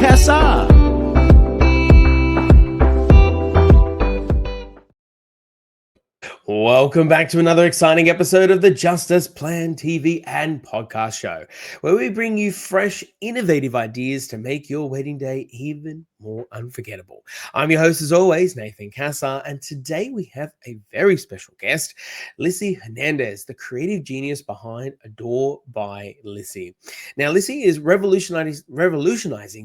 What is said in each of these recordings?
Cassar. Welcome back to another exciting episode of the Justice Plan TV and podcast show, where we bring you fresh, innovative ideas to make your wedding day even more unforgettable. I'm your host, as always, Nathan Cassar, and today we have a very special guest, Lissy Hernandez, the creative genius behind Adore by Lissy. Now, Lissy is revolutionizing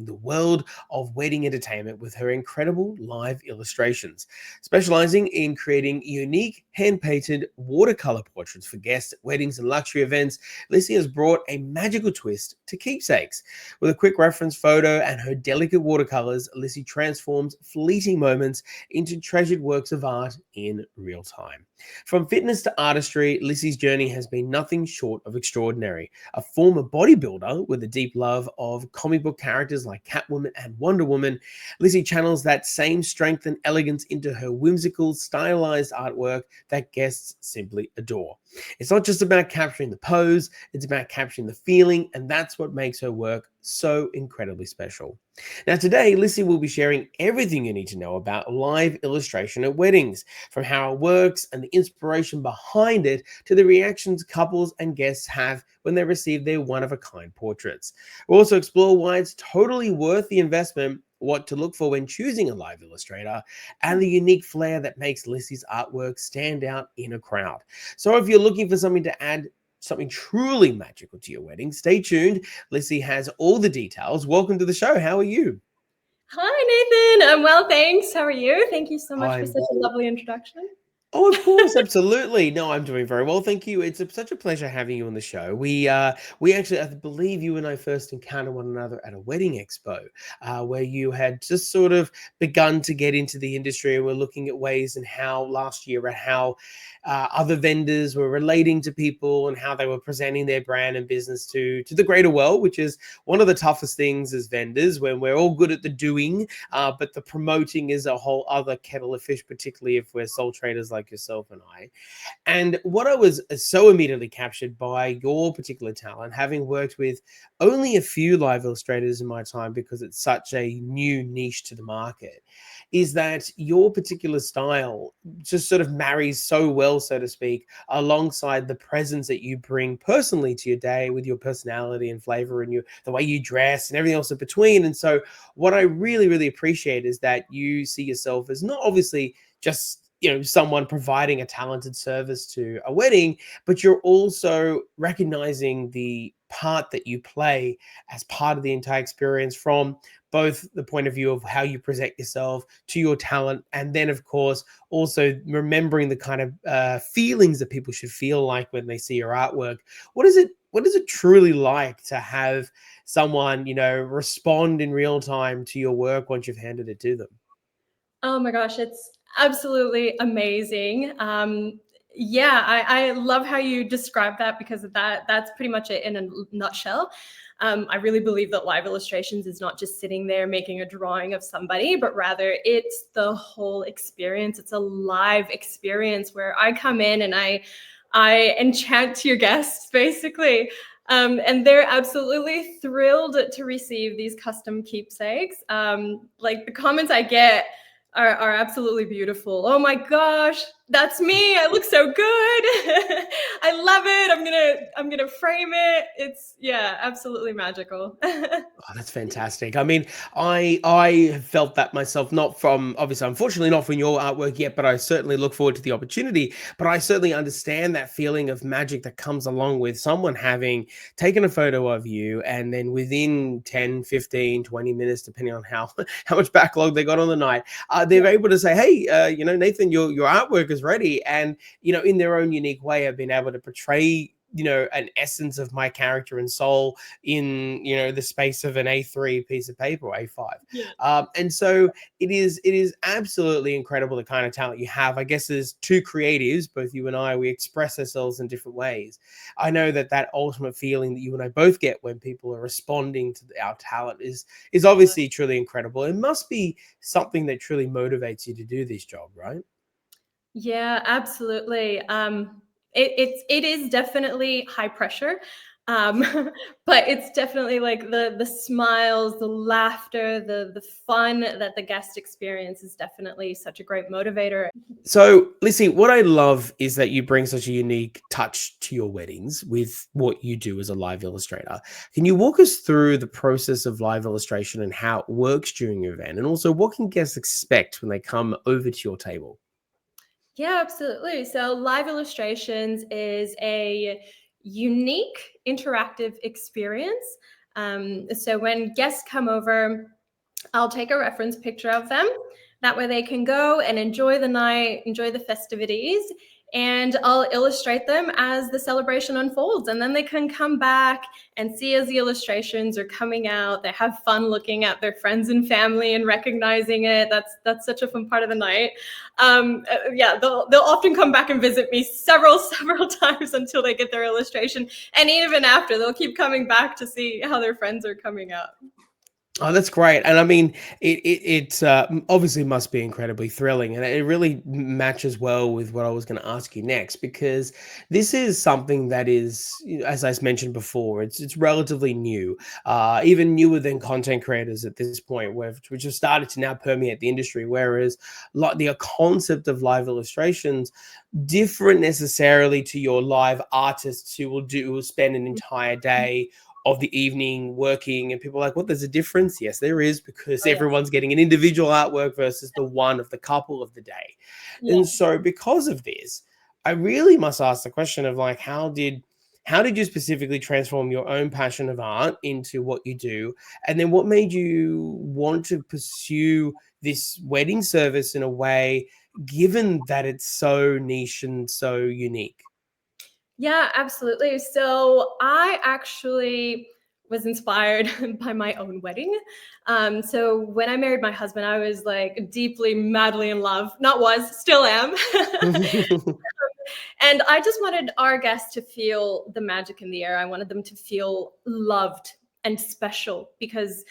the world of wedding entertainment with her incredible live illustrations, specializing in creating unique hand-painted watercolor portraits for guests at weddings and luxury events. Lissy has brought a magical twist to keepsakes. With a quick reference photo and her delicate watercolors, Lissy transforms fleeting moments into treasured works of art in real time. From fitness to artistry, Lissy's journey has been nothing short of extraordinary. A former bodybuilder with a deep love of comic book characters like Catwoman and Wonder Woman, Lissy channels that same strength and elegance into her whimsical, stylized artwork that guests simply adore. It's not just about capturing the pose, it's about capturing the feeling, and that's what makes her work so incredibly special. Now, today, Lissy will be sharing everything you need to know about live illustration at weddings, from how it works and the inspiration behind it to the reactions couples and guests have when they receive their one-of-a-kind portraits. We'll also explore why it's totally worth the investment, what to look for when choosing a live illustrator, and the unique flair that makes Lissy's artwork stand out in a crowd. So if you're looking for something to add something truly magical to your wedding, stay tuned. Lissy has all the details. Welcome to the show. How are you? Hi, Nathan. I'm well, thanks. How are you? Thank you so much for such a lovely introduction. Oh, of course, absolutely. No, I'm doing very well, thank you. It's such a pleasure having you on the show. We actually, I believe you and I first encountered one another at a wedding expo, where you had just sort of begun to get into the industry, and we're looking at ways and how last year at how other vendors were relating to people and how they were presenting their brand and business to the greater world, which is one of the toughest things as vendors when we're all good at the doing, but the promoting is a whole other kettle of fish, particularly if we're sole traders like yourself and I. And what I was so immediately captured by your particular talent, having worked with only a few live illustrators in my time because it's such a new niche to the market, is that your particular style just sort of marries so well, so to speak, alongside the presence that you bring personally to your day with your personality and flavor and the way you dress and everything else in between. And so what I really, really appreciate is that you see yourself as not obviously just someone providing a talented service to a wedding, but you're also recognizing the part that you play as part of the entire experience, from both the point of view of how you present yourself to your talent, and then of course also remembering the kind of feelings that people should feel like when they see your artwork. What is it truly like to have someone respond in real time to your work once you've handed it to them? Oh my gosh, it's absolutely amazing. Yeah, I love how you describe that, because that's pretty much it in a nutshell. I really believe that live illustrations is not just sitting there making a drawing of somebody, but rather it's the whole experience. It's a live experience where I come in and I enchant your guests, basically. And they're absolutely thrilled to receive these custom keepsakes. Like, the comments I get are absolutely beautiful. Oh my gosh, that's me. I look so good. I love it. I'm gonna frame it. It's, yeah, absolutely magical. Oh, that's fantastic. I mean, I have felt that myself, not from, obviously, unfortunately, not from your artwork yet, but I certainly look forward to the opportunity. But I certainly understand that feeling of magic that comes along with someone having taken a photo of you, and then within 10, 15, 20 minutes, depending on how much backlog they got on the night, they're able to say, hey, Nathan, your artwork is ready. And, in their own unique way, have been able to portray an essence of my character and soul in the space of an A3 piece of paper, or A5. Yeah. And so it is absolutely incredible, the kind of talent you have. I guess as two creatives, both you and I, we express ourselves in different ways. I know that ultimate feeling that you and I both get when people are responding to our talent is obviously truly incredible. It must be something that truly motivates you to do this job, right? Yeah, absolutely. It is definitely high pressure. Um, but it's definitely like the smiles, the laughter, the fun that the guest experience is definitely such a great motivator. So, Lissy, what I love is that you bring such a unique touch to your weddings with what you do as a live illustrator. Can you walk us through the process of live illustration and how it works during your event? And also, what can guests expect when they come over to your table? Yeah, absolutely. So live illustrations is a unique interactive experience. So when guests come over, I'll take a reference picture of them. That way they can go and enjoy the night, enjoy the festivities, and I'll illustrate them as the celebration unfolds. And then they can come back and see as the illustrations are coming out. They have fun looking at their friends and family and recognizing it. That's such a fun part of the night. Yeah, they'll often come back and visit me several times until they get their illustration. And even after, they'll keep coming back to see how their friends are coming out. Oh, that's great. And I mean, it obviously must be incredibly thrilling. And it really matches well with what I was going to ask you next, because this is something that is, as I mentioned before, it's relatively new, even newer than content creators at this point, which have started to now permeate the industry. Whereas like the concept of live illustrations, different necessarily to your live artists who will spend an entire day of the evening working, and people are like, what, there's a difference? Yes, there is, because Oh, yeah. everyone's getting an individual artwork versus the one of the couple of the day. Yeah. And so because of this, I really must ask the question of like, how did you specifically transform your own passion of art into what you do? And then what made you want to pursue this wedding service in a way, given that it's so niche and so unique? Yeah, absolutely. So I actually was inspired by my own wedding. So when I married my husband, I was like deeply, madly in love. Not was, still am. And I just wanted our guests to feel the magic in the air. I wanted them to feel loved and special because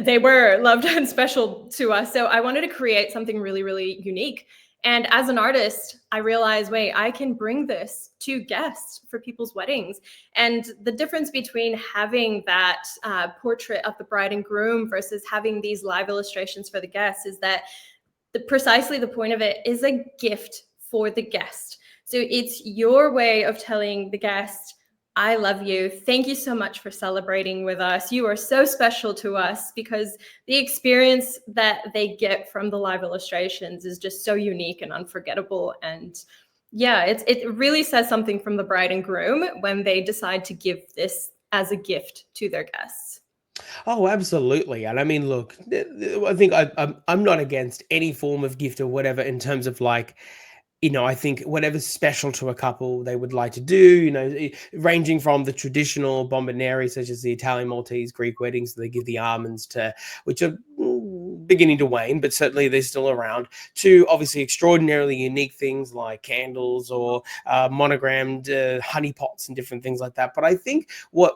they were loved and special to us. So I wanted to create something really, really unique. And as an artist, I realized, wait, I can bring this to guests for people's weddings. And the difference between having that portrait of the bride and groom versus having these live illustrations for the guests is that precisely the point of it is a gift for the guest. So it's your way of telling the guest, I love you. Thank you so much for celebrating with us. You are so special to us, because the experience that they get from the live illustrations is just so unique and unforgettable. And yeah, it really says something from the bride and groom when they decide to give this as a gift to their guests. Oh, absolutely. And I mean, look, I think I'm not against any form of gift or whatever in terms of like, I think whatever's special to a couple they would like to do, ranging from the traditional bombineri, such as the Italian, Maltese, Greek weddings, they give the almonds to, which are beginning to wane, but certainly they're still around, to obviously extraordinarily unique things like candles or monogrammed honey pots and different things like that. But I think where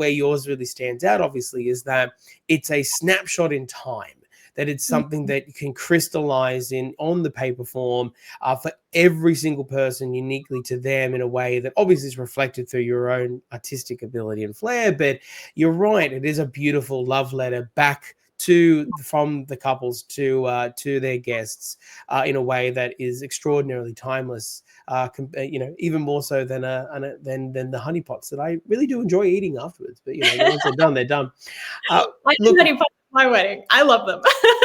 yours really stands out, obviously, is that it's a snapshot in time, that it's something that you can crystallize in on the paper form for every single person, uniquely to them, in a way that obviously is reflected through your own artistic ability and flair. But you're right, it is a beautiful love letter back from the couples to their guests, in a way that is extraordinarily timeless, even more so than than the honey pots that I really do enjoy eating afterwards. But once they're done, they're done. I Look, do honey pot at my wedding. I love them.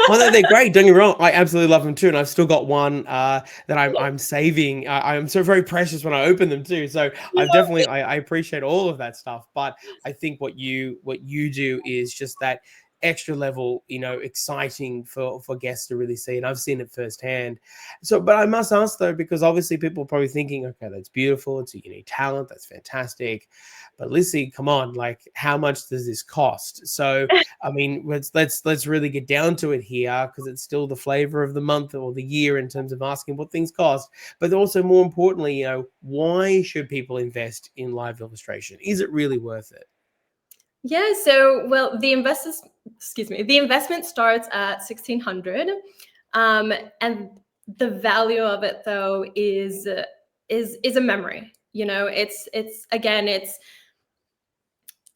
well, they're great. Don't get me wrong. I absolutely love them too, and I've still got one that I'm saving. I'm so very precious when I open them too. So I've definitely I appreciate all of that stuff. But I think what you do is just that extra level, exciting for guests to really see, and I've seen it firsthand. So, but I must ask though, because obviously people are probably thinking, okay, that's beautiful. It's a unique talent. That's fantastic. But Lissy, come on, like, how much does this cost? So I mean, let's really get down to it here, because it's still the flavor of the month or the year in terms of asking what things cost. But also, more importantly, why should people invest in live illustration? Is it really worth it? Yeah, so well, the investment starts at 1,600, and the value of it though is a memory. It's again, it's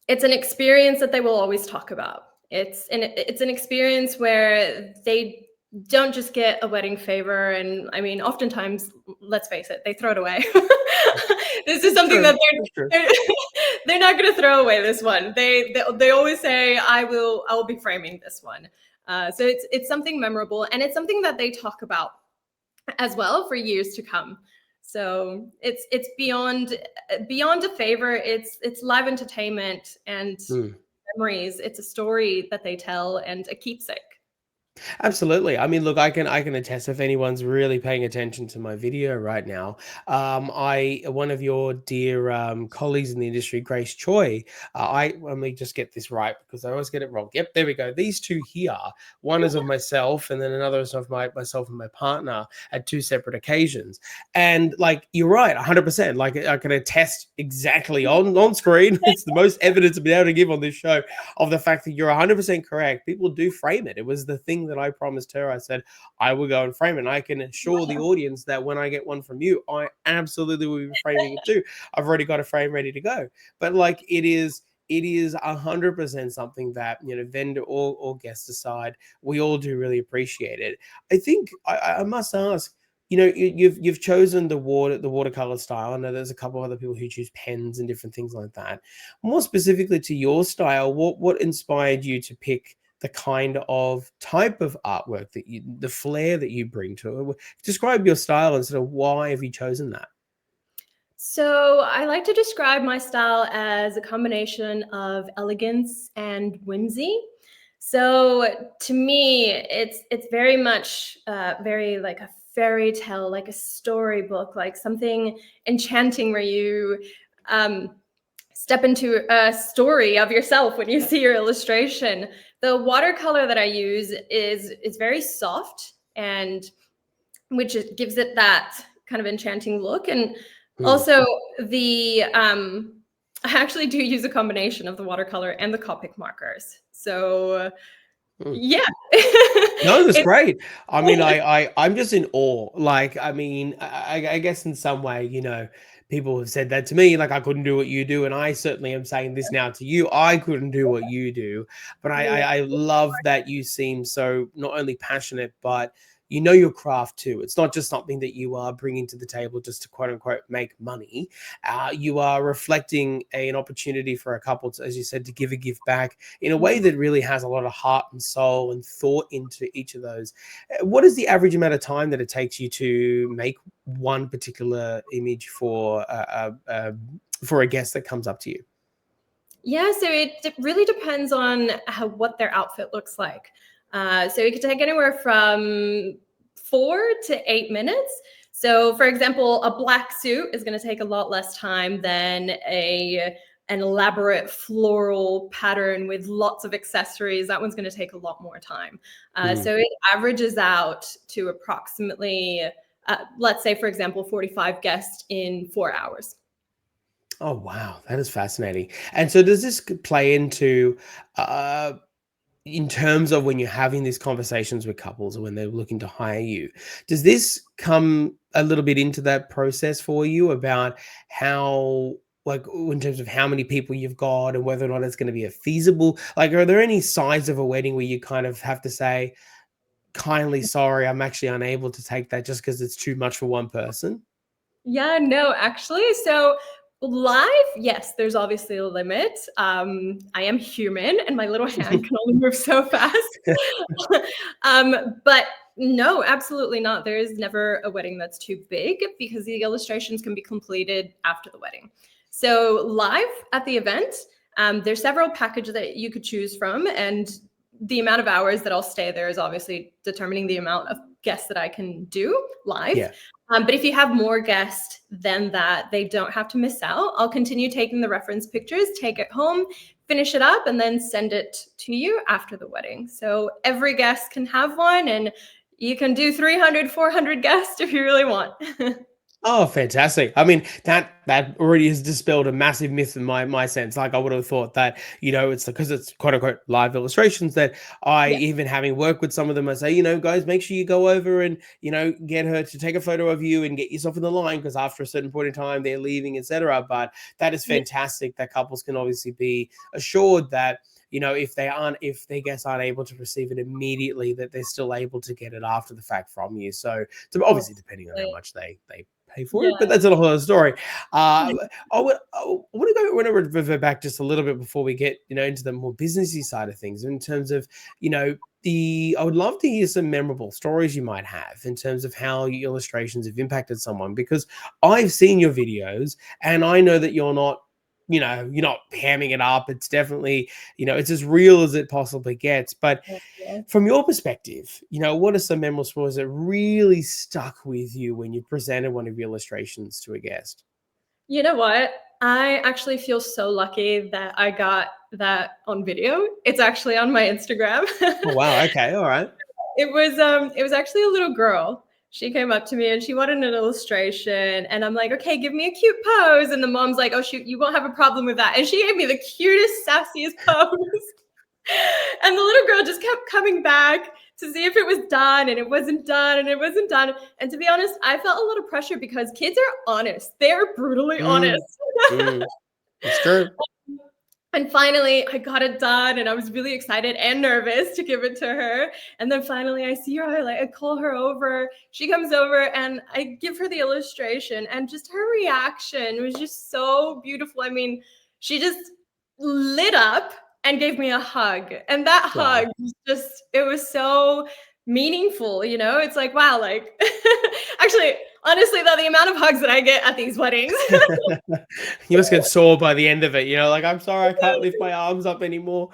it's an experience that they will always talk about. It's an experience where they don't just get a wedding favor, and I mean, oftentimes, let's face it, they throw it away. This is That's something true. that That's true. they're not going to throw away this one. They always say, I will be framing this one. So it's something memorable, and it's something that they talk about as well for years to come. So it's beyond a favor. It's live entertainment and Mm. memories. It's a story that they tell and a keepsake. Absolutely. I mean, look, I can attest if anyone's really paying attention to my video right now. I one of your dear colleagues in the industry, Grace Choi. Let me just get this right because I always get it wrong. Yep, there we go. These two here. One is of myself, and then another is of myself and my partner at two separate occasions. And like you're right, 100%. Like I can attest exactly on screen. It's the most evidence I've been able to give on this show of the fact that you're 100% correct. People do frame it. It was the thing that I promised her. I said, I will go and frame it. And I can assure the audience that when I get one from you, I absolutely will be framing it too. I've already got a frame ready to go. But like it is 100% something that, vendor or guest aside, we all do really appreciate it. I think I must ask, you've chosen the watercolor style. I know there's a couple other people who choose pens and different things like that. More specifically to your style, what inspired you to pick the kind of type of artwork the flair that you bring to it? Describe your style and sort of why have you chosen that? So I like to describe my style as a combination of elegance and whimsy. So to me, it's very much very like a fairy tale, like a storybook, like something enchanting where you um, step into a story of yourself when you see your illustration. The watercolor that I use is very soft, and which gives it that kind of enchanting look. And Hmm. also the I actually do use a combination of the watercolor and the Copic markers. So Hmm. yeah. No, that's It's great. I mean, I'm just in awe. Like, I mean, I guess in some way, people have said that to me, like I couldn't do what you do, and I certainly am saying this now to you. I couldn't do what you do, but I love that you seem so not only passionate, but you know your craft too. It's not just something that you are bringing to the table just to quote unquote make money. You are reflecting an opportunity for a couple, to, as you said, to give a gift back in a way that really has a lot of heart and soul and thought into each of those. What is the average amount of time that it takes you to make one particular image for a guest that comes up to you? Yeah, so it really depends on what their outfit looks like. So it could take anywhere from 4 to 8 minutes. So, for example, a black suit is going to take a lot less time than an elaborate floral pattern with lots of accessories. That one's going to take a lot more time. Mm. So it averages out to approximately, let's say, for example, 45 guests in 4 hours. Oh wow, that is fascinating. And so, does this play into uh, in terms of when you're having these conversations with couples or when they're looking to hire you, does this come a little bit into that process for you about how, like, in terms of how many people you've got and whether or not it's going to be a feasible, like, are there any sides of a wedding where you kind of have to say, kindly, sorry, I'm actually unable to take that just because it's too much for one person? Yeah, no, actually. So live, yes, there's obviously a limit. I am human and my little hand can only move so fast. But no, absolutely not. There is never a wedding that's too big because the illustrations can be completed after the wedding. So live at the event, there's several packages that you could choose from, and the amount of hours that I'll stay there is obviously determining the amount of guests that I can do live. Yeah. But if you have more guests than that, they don't have to miss out. I'll continue taking the reference pictures, take it home, finish it up, and then send it to you after the wedding. So every guest can have one, and you can do 300, 400 guests if you really want. Oh, fantastic. I mean, that already has dispelled a massive myth in my sense. Like I would have thought that, it's because it's quote unquote live illustrations that I Yeah, even having worked with some of them, I say, guys, make sure you go over and, get her to take a photo of you and get yourself in the line because after a certain point in time they're leaving, etc. But that is yeah, fantastic that couples can obviously be assured that if their guests aren't able to receive it immediately, that they're still able to get it after the fact from you. So, obviously depending on how absolutely. much they pay for it, Yeah. but that's a whole other story. I want to revert back just a little bit before we get into the more businessy side of things in terms of I would love to hear some memorable stories you might have in terms of how your illustrations have impacted someone, because I've seen your videos and I know that you're not hamming it up. It's definitely, it's as real as it possibly gets. But Yeah. from your perspective, what are some memorable stories that really stuck with you when you presented one of your illustrations to a guest? You know what? I actually feel so lucky that I got that on video. It's actually on my Instagram. Oh, wow. Okay. All right. It was actually a little girl. She came up to me and she wanted an illustration, and I'm like, "Okay, give me a cute pose." And the mom's like, "Oh shoot, you won't have a problem with that." And she gave me the cutest, sassiest pose. And the little girl just kept coming back to see if it was done, and it wasn't done, and it wasn't done. And to be honest, I felt a little pressure because kids are honest. They are brutally honest. Mm, mm. It's true. And finally, I got it done, and I was really excited and nervous to give it to her. And then finally, I see her, I call her over. She comes over, and I give her the illustration, and just her reaction was just so beautiful. I mean, she just lit up and gave me a hug, and that hug Oh. was it was so meaningful. It's like, wow, like actually, honestly, though, the amount of hugs that I get at these weddings. You must get sore by the end of it, like, I'm sorry, I can't lift my arms up anymore.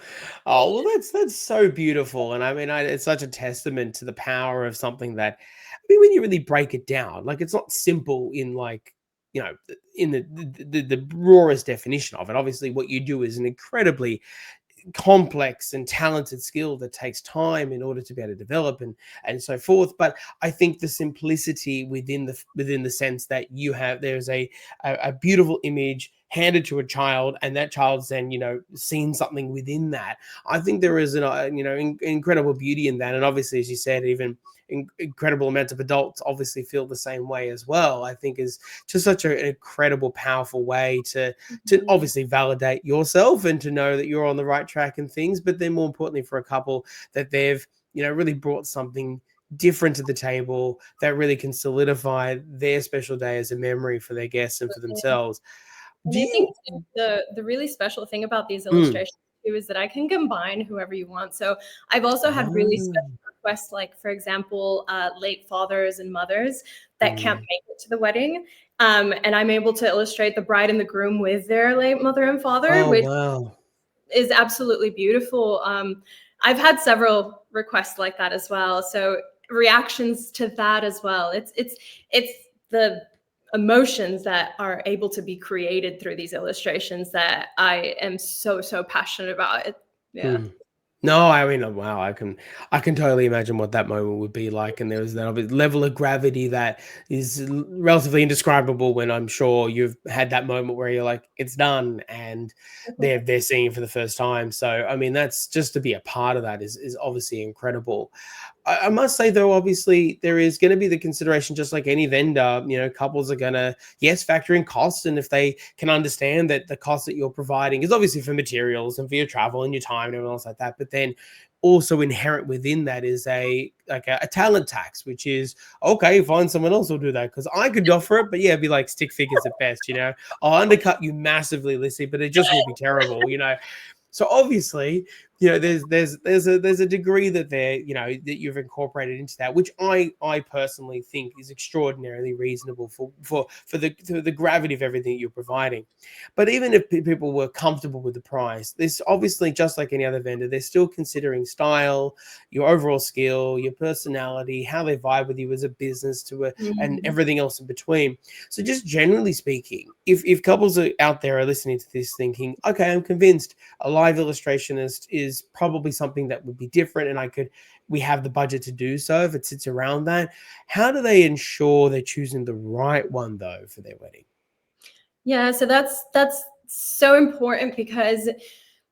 Oh, well, that's so beautiful. And I mean, it's such a testament to the power of something that, I mean, when you really break it down, like, it's not simple in like, in the rawest definition of it. Obviously, what you do is an incredibly complex and talented skill that takes time in order to be able to develop and so forth. But I think the simplicity within the sense that there's a beautiful image handed to a child, and that child's then seen something within that. I think there is incredible beauty in that. And obviously, as you said, even incredible amounts of adults obviously feel the same way as well. I think is just such an incredible, powerful way to Mhm. obviously validate yourself and to know that you're on the right track and things. But then more importantly for a couple, that they've really brought something different to the table that really can solidify their special day as a memory for their guests and for themselves. And Do I think you? too, the really special thing about these Mm. illustrations too is that I can combine whoever you want. So I've also had really special Ah. requests, like for example, late fathers and mothers that can't Mm. make it to the wedding. And I'm able to illustrate the bride and the groom with their late mother and father, Oh, which wow. is absolutely beautiful. I've had several requests like that as well. So reactions to that as well. It's the emotions that are able to be created through these illustrations that I am so passionate about. Yeah. Mm. No, I mean, wow, I can totally imagine what that moment would be like, and there was that level of gravity that is relatively indescribable when I'm sure you've had that moment where you're like, it's done, and they're seeing it for the first time. So, I mean, that's just to be a part of that is obviously incredible. I must say though, obviously there is going to be the consideration, just like any vendor. Couples are going to, yes, factor in cost, and if they can understand that the cost that you're providing is obviously for materials and for your travel and your time and everything else like that, but then also inherent within that is a talent tax, which is okay. Find someone else who'll do that because I could offer it, but yeah, it'd be like stick figures at best. I'll undercut you massively, Lissy, but it just will be terrible. So obviously, there's a degree that that you've incorporated into that, which I personally think is extraordinarily reasonable for the gravity of everything you're providing. But even if people were comfortable with the price, this obviously, just like any other vendor, they're still considering style, your overall skill, your personality, how they vibe with you as a business and Mhm. everything else in between. So just generally speaking, if couples are out there are listening to this thinking, okay, I'm convinced a live illustrationist is probably something that would be different, and I could we have the budget to do so, if it sits around that, how do they ensure they're choosing the right one though for their wedding? Yeah, so that's so important because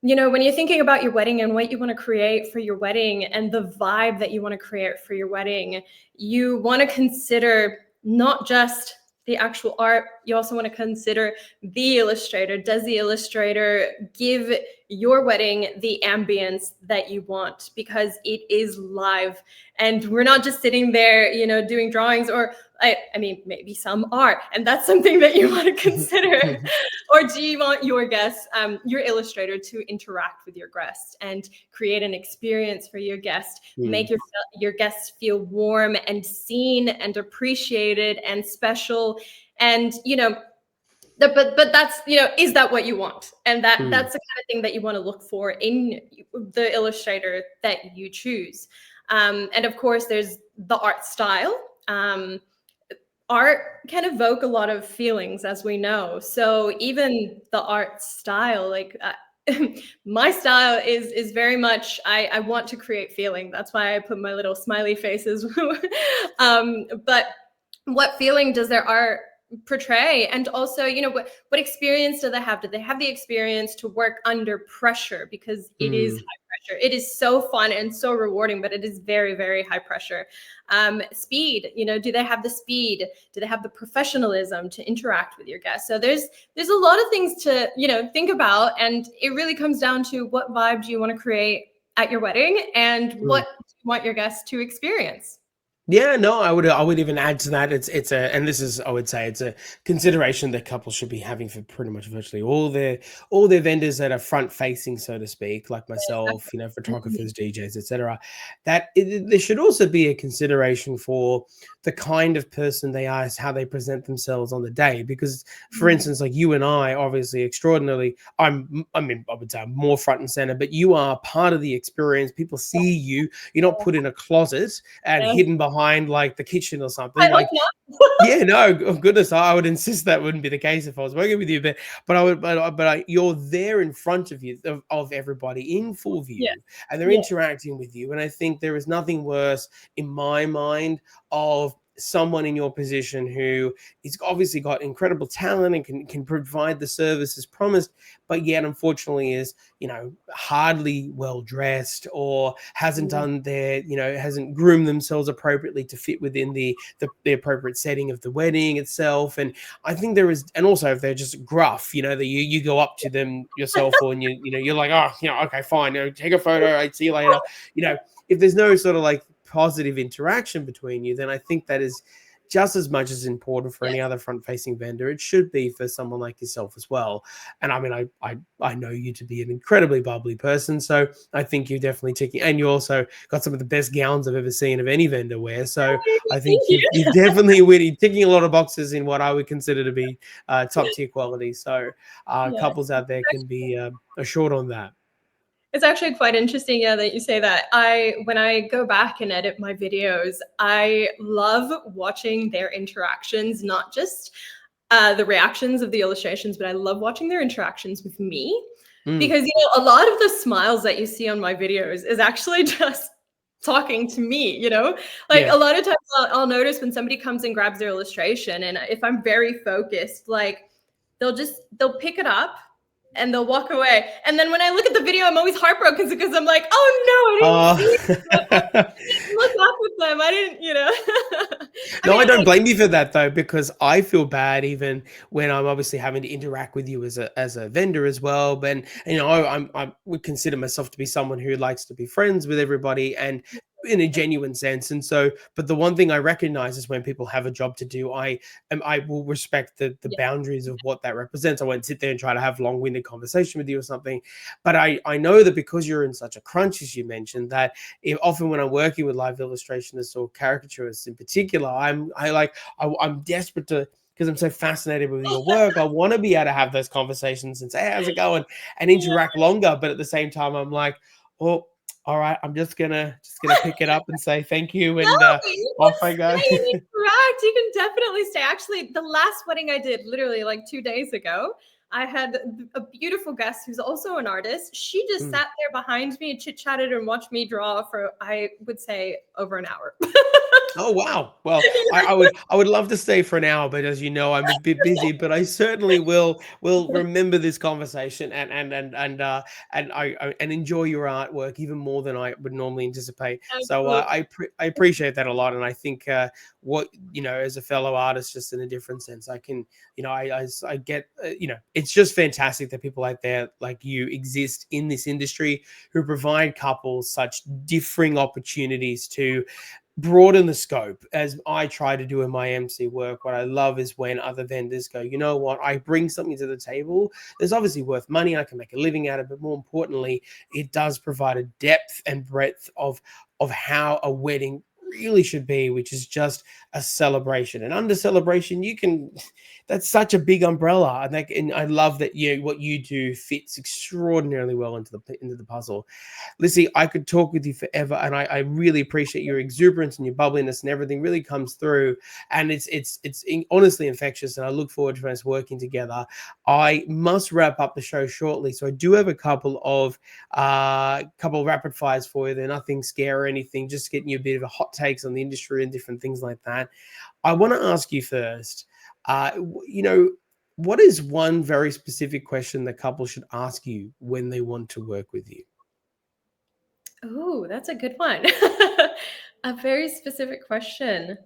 when you're thinking about your wedding and what you want to create for your wedding and the vibe that you want to create for your wedding, you want to consider not just the actual art, you also want to consider the illustrator. Does the illustrator give your wedding the ambience that you want? Because it is live and we're not just sitting there, doing drawings, or I mean, maybe some art, and that's something that you want to consider. Or do you want your guests, your illustrator, to interact with your guest and create an experience for your guest, make your guests feel warm and seen and appreciated and special, and but that's is that what you want? And that's the kind of thing that you want to look for in the illustrator that you choose. And of course, there's the art style. Art can evoke a lot of feelings, as we know. So even the art style, like my style is very much, I want to create feeling. That's why I put my little smiley faces. But what feeling does their art portray? And also, what experience do they have? Do they have the experience to work under pressure? Because it is high pressure. It is so fun and so rewarding, but it is very, very high pressure. Speed, do they have the speed? Do they have the professionalism to interact with your guests? So there's a lot of things to think about, and it really comes down to what vibe do you want to create at your wedding, and what do you want your guests to experience. Yeah, no, I would even add to that. It's a, and this is, I would say, it's a consideration that couples should be having for pretty much virtually all their vendors that are front facing, so to speak, like myself, photographers, DJs, etc. There should also be a consideration for the kind of person they are, how they present themselves on the day. Because, for instance, like you and I, obviously extraordinarily, I would say I'm more front and center, but you are part of the experience. People see you. You're not put in a closet and hidden behind like the kitchen or something. I Like, hope not. no, goodness, I would insist that wouldn't be the case if I was working with you. But you're there in front of you, of everybody in full view, and they're interacting with you. And I think there is nothing worse, in my mind, of someone in your position who is obviously got incredible talent and can provide the services promised, but yet unfortunately is hardly well dressed, or hasn't done their hasn't groomed themselves appropriately to fit within the appropriate setting of the wedding itself. And I think there is, and also if they're just gruff, that you go up to them yourself, or and you're like, oh, okay, fine, take a photo, I'd see you later. If there's no sort of like positive interaction between you, then I think that is just as much as important for any other front-facing vendor. It should be for someone like yourself as well. And I mean, I know you to be an incredibly bubbly person, so I think you're definitely ticking. And you also got some of the best gowns I've ever seen of any vendor wear. So I think you're definitely ticking a lot of boxes in what I would consider to be top-tier quality. So couples out there can be assured on that. It's actually quite interesting, that you say that. When I go back and edit my videos, I love watching their interactions, not just the reactions of the illustrations, but I love watching their interactions with me. Because, a lot of the smiles that you see on my videos is actually just talking to me, like a lot of times I'll notice when somebody comes and grabs their illustration, and if I'm very focused, like they'll pick it up and they'll walk away. And then when I look at the video, I'm always heartbroken because I'm like, oh no, I didn't see it. I didn't look up with them. I didn't, I don't blame you for that though, because I feel bad even when I'm obviously having to interact with you as a vendor as well. But I would consider myself to be someone who likes to be friends with everybody and in a genuine sense. And so, but the one thing I recognize is when people have a job to do, I will respect the boundaries of what that represents. I won't sit there and try to have long-winded conversation with you or something. But I know that because you're in such a crunch, as you mentioned, that often when I'm working with live illustrationists or caricaturists in particular, I'm desperate to, because I'm so fascinated with your work. I want to be able to have those conversations and say, hey, how's it going? And interact longer. But at the same time, I'm like, oh, all right, I'm just gonna pick it up and say thank you, and off I go. Correct. You can definitely stay. Actually, the last wedding I did, literally like 2 days ago, I had a beautiful guest who's also an artist. She just Mm. sat there behind me and chit-chatted and watched me draw for, I would say, over an hour. Oh wow! Well, I would love to stay for an hour, but as you know, I'm a bit busy. But I certainly will remember this conversation and enjoy your artwork even more than I would normally anticipate. So Absolutely. I appreciate that a lot, and I think what as a fellow artist, just in a different sense, I can I get it's just fantastic that people out there like you exist in this industry who provide couples such differing opportunities to broaden the scope as I try to do in my MC work. What I love is when other vendors go, you know what, I bring something to the table. There's obviously worth money. I can make a living out of it. But more importantly, it does provide a depth and breadth of how a wedding really should be, which is just a celebration. And under celebration, you can that's such a big umbrella. And I love that what you do fits extraordinarily well into the puzzle. Lissy, I could talk with you forever, and I really appreciate your exuberance and your bubbliness, and everything really comes through. And honestly infectious, and I look forward to us working together. I must wrap up the show shortly, so I do have a couple of rapid fires for you. They're nothing scary or anything, just getting you a bit of a hot takes on the industry and different things like that. I want to ask you first. What is one very specific question that couples should ask you when they want to work with you? Oh, that's a good one. A very specific question.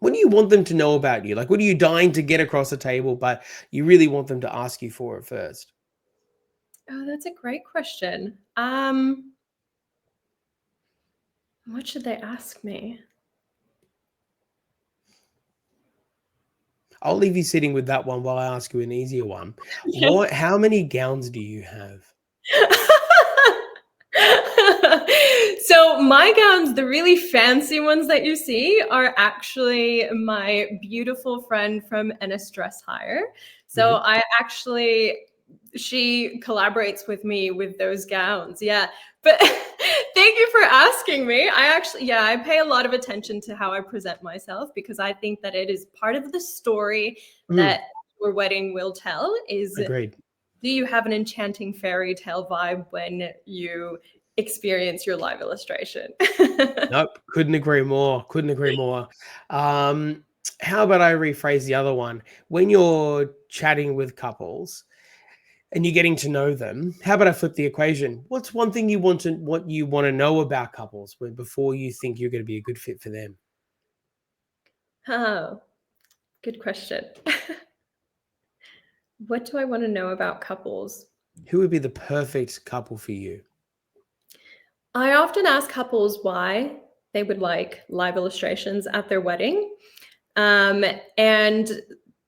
What do you want them to know about you? Like, what are you dying to get across the table, but you really want them to ask you for it first? Oh, that's a great question. What should they ask me? I'll leave you sitting with that one while I ask you an easier one. Yeah. How many gowns do you have? So my gowns, the really fancy ones that you see, are actually my beautiful friend from Ennis Dress Hire. So Mhm. she collaborates with me with those gowns. Yeah. But thank you for asking me. I pay a lot of attention to how I present myself because I think that it is part of the story Mm, that your wedding will tell is, agreed. do you have an enchanting fairy tale vibe when you experience your live illustration? Nope, couldn't agree more. Couldn't agree more. Um, how about I rephrase the other one? When you're chatting with couples and you're getting to know them, how about I flip the equation? What's one thing what you want to know about couples before you think you're going to be a good fit for them? Oh, good question. What do I want to know about couples? Who would be the perfect couple for you? I often ask couples why they would like live illustrations at their wedding. And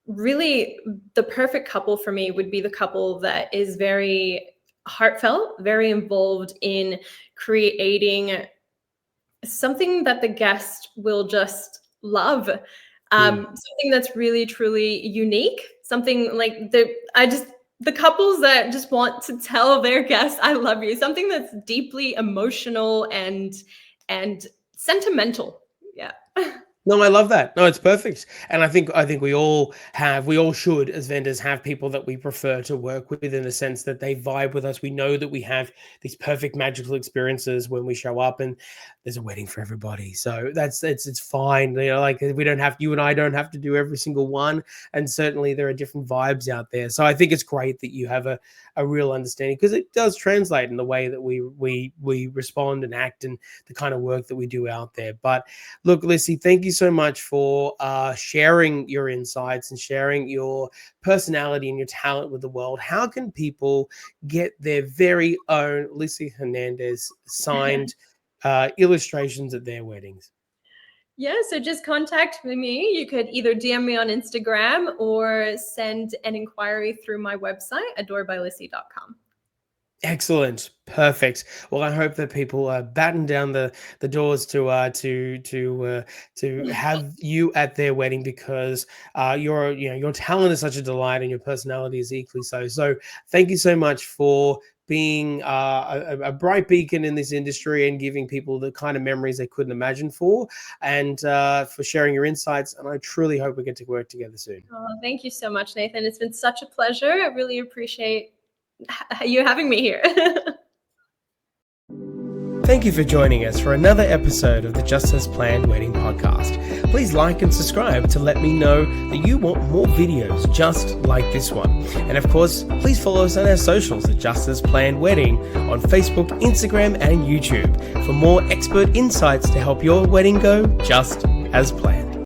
really, the perfect couple for me would be the couple that is very heartfelt, very involved in creating something that the guest will just love. Mm. Something that's really truly unique. Something like the couples that just want to tell their guests I love you. Something that's deeply emotional and sentimental. Yeah. No, I love that. No, it's perfect. And I think we all should as vendors have people that we prefer to work with in the sense that they vibe with us. We know that we have these perfect magical experiences when we show up and there's a wedding for everybody. So it's fine. Like we don't have you and I don't have to do every single one. And certainly there are different vibes out there. So I think it's great that you have a real understanding because it does translate in the way that we respond and act and the kind of work that we do out there. But look, Lissy, thank you so much for sharing your insights and sharing your personality and your talent with the world. How can people get their very own Lissy Hernandez signed illustrations at their weddings? Yeah, so just contact me. You could either DM me on Instagram or send an inquiry through my website, adorebylissy.com. Excellent, perfect. Well, I hope that people batten down the doors to have you at their wedding because your talent is such a delight and your personality is equally so. So, thank you so much for being a bright beacon in this industry and giving people the kind of memories they couldn't imagine for, and for sharing your insights. And I truly hope we get to work together soon. Oh, thank you so much, Nathan. It's been such a pleasure. I really appreciate you having me here. Thank you for joining us for another episode of the Just As Planned Wedding Podcast. Please like and subscribe to let me know that you want more videos just like this one. And of course, please follow us on our socials at Just As Planned Wedding on Facebook, Instagram, and YouTube for more expert insights to help your wedding go just as planned.